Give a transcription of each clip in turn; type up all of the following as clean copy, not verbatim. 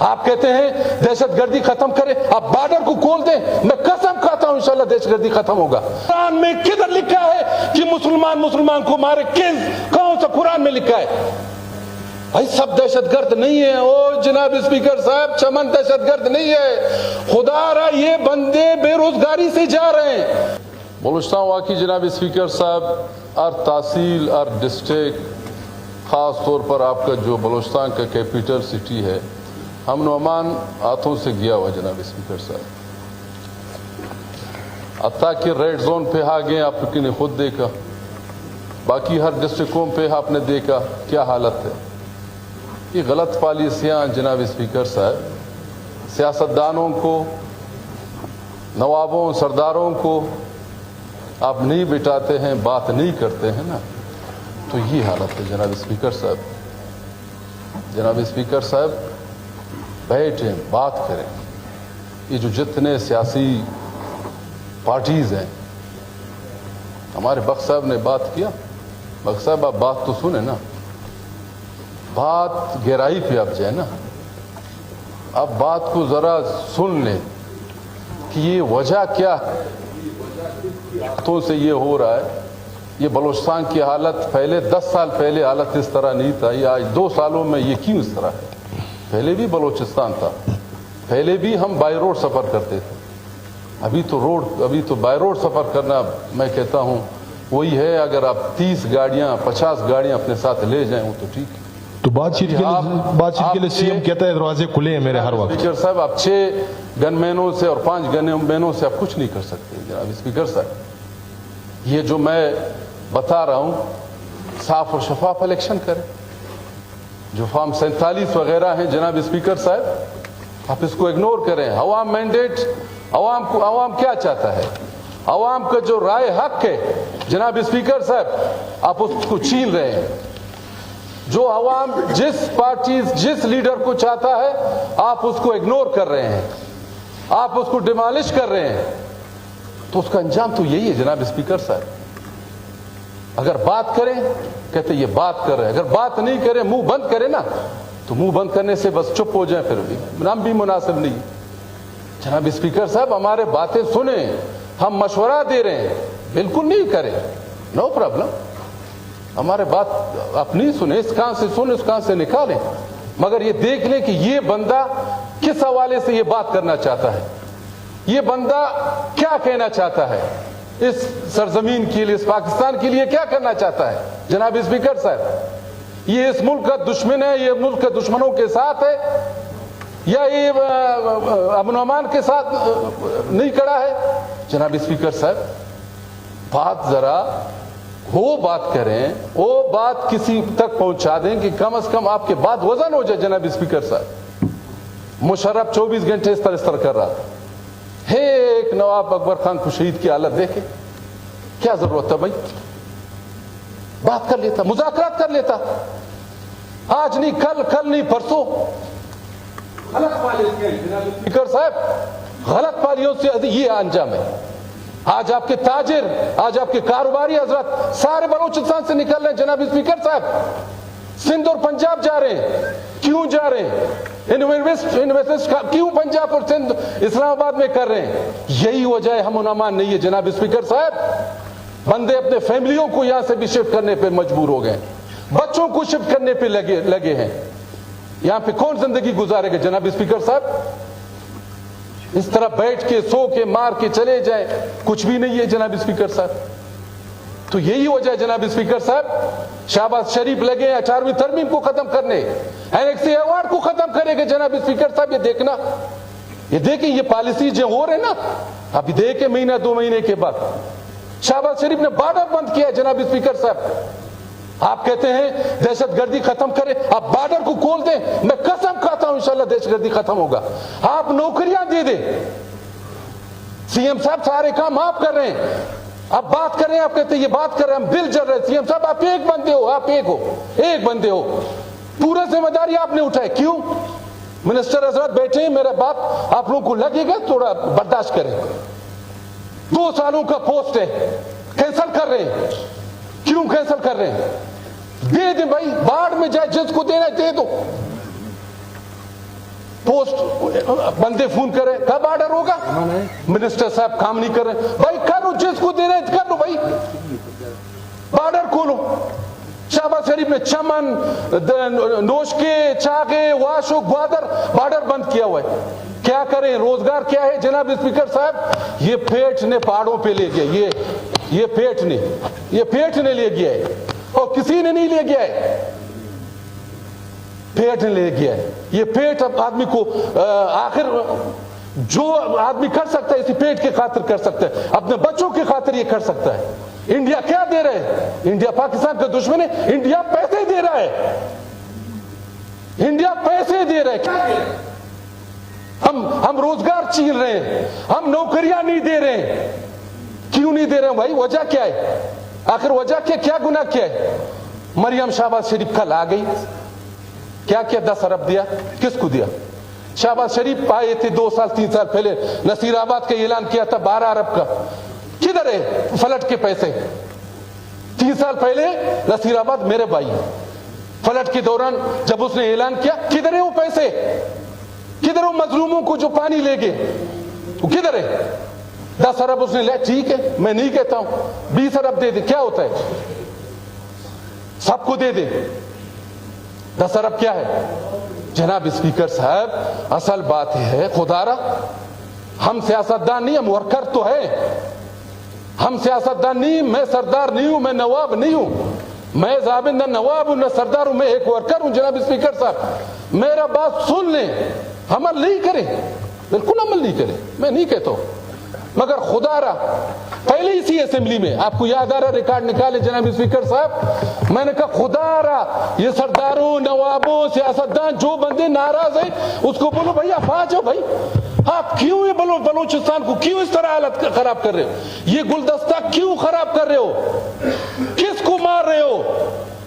آپ کہتے ہیں دہشت گردی ختم کریں، آپ بارڈر کو کھول دیں، میں قسم کھاتا ہوں انشاءاللہ دہشت گردی ختم ہوگا۔ قرآن میں کدھر لکھا ہے کہ مسلمان کو مارے؟ کون سا قرآن میں لکھا ہے؟ بھائی سب دہشت گرد نہیں ہے۔ او جناب اسپیکر صاحب، چمن دہشت گرد نہیں ہے، خدا را یہ بندے بے روزگاری سے جا رہے ہیں۔ بلوچستان واقعی جناب اسپیکر صاحب، اور تحصیل اور ڈسٹرکٹ، خاص طور پر آپ کا جو بلوچستان کا کیپیٹل سٹی ہے، امن و امان ہاتھوں سے گیا ہوا جناب اسپیکر صاحب۔ حتیٰ کہ ریڈ زون پہ آ گئے، آپ نے خود دیکھا، باقی ہر ڈسٹرکوں پہ آپ نے دیکھا کیا حالت ہے۔ یہ غلط پالیسیاں جناب اسپیکر صاحب، سیاستدانوں کو، نوابوں، سرداروں کو آپ نہیں بٹھاتے ہیں، بات نہیں کرتے ہیں نا، تو یہ حالت ہے جناب اسپیکر صاحب۔ جناب اسپیکر صاحب بیٹھیں، بات کریں۔ یہ جو جتنے سیاسی پارٹیز ہیں، ہمارے بخش صاحب نے بات کیا، بخش صاحب آپ بات تو سنیں نا، بات گہرائی پہ آپ جائیں نا، آپ بات کو ذرا سن لیں کہ یہ وجہ کیا ہے، ہاتھوں سے یہ ہو رہا ہے۔ یہ بلوچستان کی حالت پہلے 10 سال پہلے حالت اس طرح نہیں تھا، یہ آج 2 سالوں میں یہ کیوں اس طرح ہے؟ پہلے بھی بلوچستان تھا، پہلے بھی ہم بائی روڈ سفر کرتے تھے، ابھی تو بائی روڈ سفر کرنا میں کہتا ہوں وہی ہے، اگر آپ 30 گاڑیاں 50 گاڑیاں اپنے ساتھ لے جائیں وہ تو ٹھیک ہے۔ تو بات چیت کے لیے سی ایم کہتا ہے دروازے کھلے ہیں میرے ہر وقت۔ اسپیکر صاحب آپ 6 گن مینوں سے اور 5 گن مینوں سے آپ کچھ نہیں کر سکتے جناب اسپیکر صاحب۔ یہ جو میں بتا رہا ہوں، صاف اور شفاف الیکشن کریں۔ جو فارم 47 وغیرہ ہیں جناب اسپیکر صاحب، آپ اس کو اگنور کریں۔ عوام مینڈیٹ، عوام کیا چاہتا ہے؟ عوام کا جو رائے حق ہے جناب اسپیکر صاحب، آپ اس کو چھین رہے ہیں۔ جو عوام جس پارٹی جس لیڈر کو چاہتا ہے آپ اس کو اگنور کر رہے ہیں، آپ اس کو ڈیمالش کر رہے ہیں، تو اس کا انجام تو یہی ہے جناب اسپیکر صاحب۔ اگر بات کریں کہتے یہ بات کر رہے ہیں، اگر بات نہیں کریں، منہ بند کریں نا، تو منہ بند کرنے سے بس چپ ہو جائیں، پھر بھی نام بھی مناسب نہیں۔ جناب اسپیکر صاحب ہمارے باتیں سنیں، ہم مشورہ دے رہے ہیں، بالکل نہیں کریں، نو پرابلم۔ ہمارے بات اپنی سنیں، اس کان سے سنیں، اس کان سے نکالیں، مگر یہ دیکھ لیں کہ یہ بندہ کس حوالے سے یہ بات کرنا چاہتا ہے، یہ بندہ کیا کہنا چاہتا ہے، اس سرزمین کے لیے، اس پاکستان کے لیے کیا کرنا چاہتا ہے۔ جناب اسپیکر صاحب یہ اس ملک کا دشمن ہے، یہ ملک کے دشمنوں کے ساتھ ہے، یا یہ امن و امان کے ساتھ نہیں کھڑا ہے۔ جناب اسپیکر صاحب بات ذرا وہ بات کریں، وہ بات کسی تک پہنچا دیں کہ کم از کم آپ کے بات وزن ہو جائے۔ جناب اسپیکر صاحب مشرف 24 گھنٹے اس طرح کر رہا تھا، ایک نواب اکبر خان کو شہید کی حالت دیکھیں، کیا ضرورت تھا بھائی؟ بات کر لیتا، مذاکرات کر لیتا، آج نہیں کل نہیں پرسوں۔ غلط پالیسیاں جناب اسپیکر صاحب، غلط پالیسیوں سے یہ انجام ہے۔ آج آپ کے تاجر، آج آپ کے کاروباری حضرات سارے بلوچستان سے نکل رہے ہیں جناب اسپیکر صاحب، سندھ اور پنجاب جا رہے ہیں۔ کیوں جا رہے ہیں؟ انویسٹ کیوں پنجاب اور سندھ اسلام آباد میں کر رہے ہیں؟ یہی وجہ ہے امن و امان نہیں ہے جناب اسپیکر صاحب۔ بندے اپنے فیملیوں کو یہاں سے بھی شفٹ کرنے پہ مجبور ہو گئے، بچوں کو شفٹ کرنے پہ لگے ہیں۔ یہاں پہ کون زندگی گزارے گا جناب اسپیکر صاحب؟ اس طرح بیٹھ کے سو کے مار کے چلے جائیں، کچھ بھی نہیں ہے جناب اسپیکر صاحب۔ تو یہی وجہ ہے جناب اسپیکر صاحب، شہباز شریف لگے 18ویں ترمیم کو ختم کرنے، اینیکسی ایوارڈ کو ختم کرے گا جناب اسپیکر صاحب۔ یہ دیکھنا، یہ دیکھیں یہ پالیسی جو ہو رہے نا، ابھی دیکھیں مہینہ 2 مہینے کے بعد شہباز شریف نے بارڈر بند کیا جناب اسپیکر صاحب۔ آپ کہتے ہیں دہشت گردی ختم کریں، آپ بارڈر کو کھول دیں، میں قسم کھاتا ہوں انشاءاللہ دہشت گردی ختم ہوگا۔ آپ نوکریاں دے دیں، سی ایم صاحب سارے کام آپ کر رہے ہیں، آپ بات کر رہے ہیں، آپ کہتے ہیں یہ بات کر رہے ہیں، ہم دل جل رہے ہیں۔ سی ایم صاحب آپ ایک بندے ہو، آپ ایک بندے ہو، پورا ذمہ داری آپ نے اٹھائے، کیوں؟ منسٹر حضرات بیٹھے ہیں، میرا بات آپ لوگوں کو لگے گا، تھوڑا برداشت کریں۔ 2 سالوں کا پوسٹ ہے، کینسل کر رہے ہیں، کیوں کینسل کر رہے ہیں؟ دے دیں بھائی، باڑ میں جائے، جس کو دینا دے دو۔ पोस्ट बंदे फोन करे, कब ऑर्डर होगा? मिनिस्टर साहब काम नहीं कर रहे, भाई करो, जिसको दे रहे कर लो भाई, बॉर्डर खोलो। शहबाज शरीफ ने चमन, नोशके, चागे, वाशो, ग्वादर बॉर्डर बंद किया हुआ है। क्या करें? रोजगार क्या है जनाब स्पीकर साहब? ये पेट ने पहाड़ों पे ले गया, ये पेट ने ले गया है, और किसी ने नहीं ले गया है, पेट ने ले गया है। ये पेट अब आदमी को आखिर जो आदमी कर सकता है इसी पेट के खातिर कर सकता है, अपने बच्चों के खातिर ये कर सकता है। इंडिया क्या दे रहा है? इंडिया पाकिस्तान का दुश्मन है, इंडिया पैसे दे रहा है, इंडिया पैसे दे रहा है। क्या दे रहा है? हम रोजगार छीन रहे हैं, हम नौकरियां नहीं दे रहे हैं। क्यों नहीं दे रहे हैं भाई? वजह क्या है? आखिर वजह क्या गुनाह क्या है? मरियम शहबाज शरीफ कल आ गई, क्या 10 अरब दिया, किसको दिया? शहबाज शरीफ आए थे 2 साल 3 साल पहले, नसीराबाद का ऐलान किया था 12 अरब का, किधर है फ्लड के पैसे? 3 साल पहले नसीराबाद मेरे भाई, फ्लड के दौरान जब उसने ऐलान किया, किधर है वो पैसे? किधर वो मजलूमों को जो पानी ले गए, वो किधर है? 10 अरब उसने ले, ठीक है, मैं नहीं कहता हूं 20 अरब दे दे, क्या होता है? सबको दे दे, 10 अरब क्या है? जनाब स्पीकर साहब, असल बात है खुदारा, हम सियासतदान नहीं, हम वर्कर तो है। हम सियासतदान नहीं, मैं सरदार नहीं हूं, मैं नवाब नहीं हूं, मैं जाबिंदा नवाब हूं, न सरदार हूं, मैं एक वर्कर हूं। जनाब स्पीकर साहब, मेरा बात सुन लें, अमल नहीं करें, बिल्कुल अमल नहीं करें, मैं नहीं कहता हूं, मगर खुदारा पहले इसी असेंबली में, आपको याद आ रहा, रिकॉर्ड निकाले जनाब स्पीकर साहब, मैंने कहा खुदारा ये सरदारों, नवाबों, सियासतदान जो बंदे नाराज हैं उसको बोलो भाई आप आ जाओ भाई, आप क्यों ये बलूचिस्तान को क्यों इस तरह हालत खराब कर रहे हो? ये गुलदस्ता क्यों खराब कर रहे हो? किसको मार रहे हो?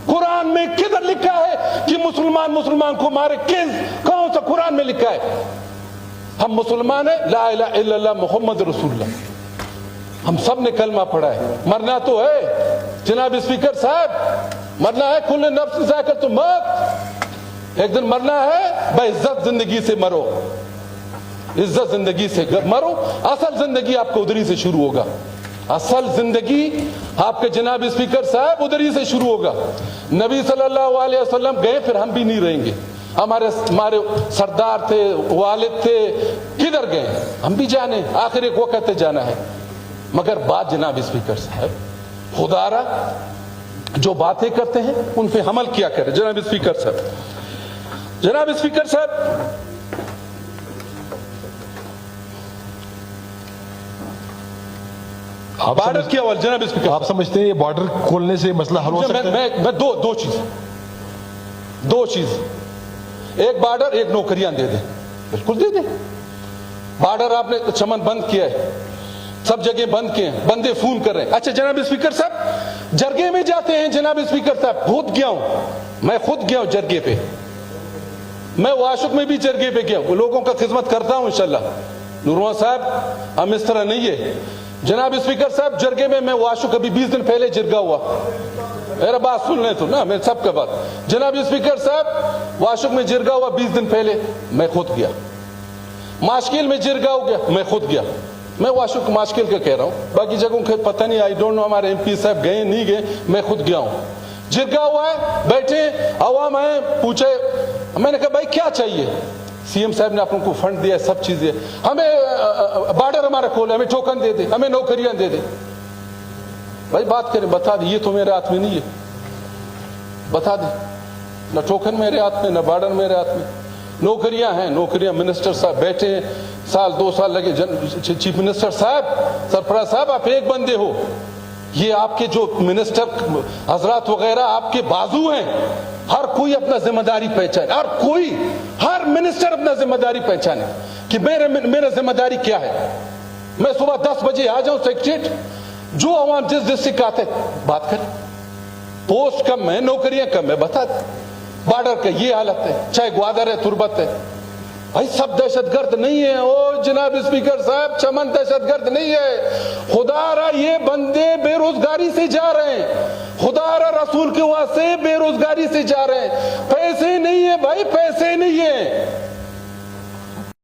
कुरान में किधर लिखा है कि मुसलमान को मारे? कौन सा कुरान में लिखा है? हम मुसलमान है, ला इलाहा इल्लल्लाह मुहम्मद रसूलुल्लाह, हम सब ने कलमा पढ़ा है। मरना तो है जनाब स्पीकर साहब, मरना है, कुल नफ्स ज़ाइक़तुल मौत, एक दिन मरना है, बेइज्जत जिंदगी से मरो, इज्जत जिंदगी से मरो। असल जिंदगी आपको उधरी से शुरू होगा, असल जिंदगी आपके जनाब स्पीकर साहब उधरी से शुरू होगा। नबी सल्लल्लाहु अलैहि वसल्लम गए, फिर हम भी नहीं रहेंगे, हमारे सरदार थे, वालिद थे, किधर गए? हम भी जाने, आखिर एक वक्त है जाना है। मगर बात जनाब स्पीकर साहब, खुदारा जो बातें करते हैं उन पे अमल किया करें। जनाब स्पीकर साहब, जनाब स्पीकर साहब, बॉर्डर क्या हुआ जनाब स्पीकर? आप समझते हैं ये बॉर्डर खोलने से मसला हल हो सकता है? मैं दो चीज, एक बॉर्डर, एक नौकरियां दे दें, बिल्कुल दे दें। बॉर्डर आपने चमन बंद किया है, सब जगह बंद किए हैं, बंदे फोन कर रहे हैं। अच्छा जनाब स्पीकर साहब, जरगे में जाते हैं जनाब स्पीकर साहब, खुद गया हूं, मैं खुद गया हूं जरगे पे, मैं वाशुक में भी जरगे पे गया हूं, लोगों का खिदमत करता हूं इंशाल्लाह। नूरवान साहब, हम इस तरह नहीं है जनाब स्पीकर साहब। जरगे में मैं वाशुक अभी 20 दिन पहले जिरगा हुआ, मेरा बात सुन ले तो ना, मैं सबका बात। जनाब स्पीकर साहब, वाशुक में जिरगा हुआ 20 दिन पहले, मैं खुद गया। माशकिल में जिरगा हो गया, मैं खुद गया। मैं वाशुक माशकिल का कह रहा हूं, बाकी जगहों का पता नहीं, आई डोंट नो, हमारे MP साहब गए नहीं गए, मैं खुद गया हूं। जिरगा हुआ है, बैठे अवाम है, पूछे, मैंने कहा भाई क्या चाहिए? CM साहब ने आप लोगों को फंड दिया, सब चीजें, हमें बॉर्डर हमारा खोले, हमें टोकन दे दे, हमें नौकरियां दे दे। भाई बात करें, बता दे, ये तो मेरे हाथ में नहीं है, बता दे, ना टोकन मेरे हाथ में, ना बॉर्डर मेरे हाथ में। नौकरियां हैं, नौकरियां, मिनिस्टर साहब बैठे हैं, साल 2 साल लगे। चीफ मिनिस्टर साहब, सरफराज साहब, आप एक बंदे हो, ये आपके जो मिनिस्टर हजरात वगैरह आपके बाजू हैं, हर कोई अपना जिम्मेदारी पहचाने, हर मिनिस्टर अपना जिम्मेदारी पहचाने कि मेरा जिम्मेदारी क्या है। मैं सुबह 10 बजे आ जाऊं सेक्रेटरीट, जो आवाम जिस डिस्ट्रिक्ट आते बात करें, पोस्ट कम है, नौकरियां कम है, बता दे। बॉर्डर का ये हालत है, चाहे ग्वादर है, तुरबत है, भाई सब दहशतगर्द नहीं है। ओ जनाब स्पीकर साहब, चमन दहशतगर्द नहीं है। खुदारा ये बंदे बेरोजगारी से जा रहे हैं, खुदारा रसूल के वास्ते बेरोजगारी से जा रहे हैं। पैसे नहीं है भाई, पैसे नहीं है।